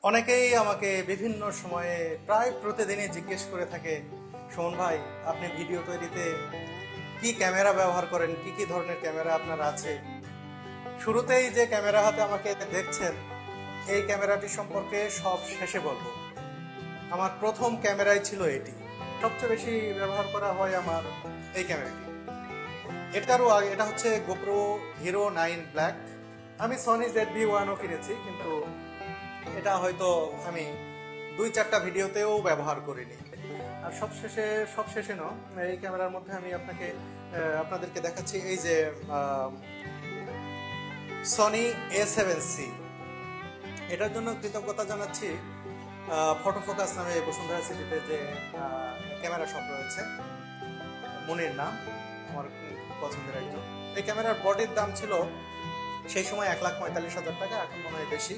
অনেকেই আমাকে বিভিন্ন সময়ে প্রায় প্রতিদিনই জিজ্ঞেস করে থাকে, সুমন ভাই, আপনি ভিডিও তৈরিতে কি ক্যামেরা ব্যবহার করেন, কি কি ধরনের ক্যামেরা আপনার আছে। শুরুতেই যে ক্যামেরা হাতে আমাকে দেখছেন, এই ক্যামেরাটি সম্পর্কে সব শেষে বলবো। আমার প্রথম ক্যামেরাই ছিল এটি। সবচেয়ে বেশি ব্যবহার করা হয় আমার এই ক্যামেরাটি। এটারও আগে, এটা হচ্ছে গোপ্রো হিরো 9 ব্ল্যাক। আমি সনি ZV-1ও কিনেছি, কিন্তু এটা হয়তো আমি 2-4টা ভিডিওতেও ব্যবহার করিনি। আর সবশেষে এই ক্যামেরার মধ্যে আমি আপনাদেরকে দেখাচ্ছি এই যে সনি A7C। এটার জন্য কৃতজ্ঞতা জানাচ্ছি ফটো ফোকাস নামে বসুন্ধরা সিটিতে যে ক্যামেরা শপ রয়েছে, মনির নাম, আমার খুব পছন্দের একজন। এই ক্যামেরার বডির দাম ছিল সেই সময় 1,45,000 টাকা, এখন মনে হয় বেশি।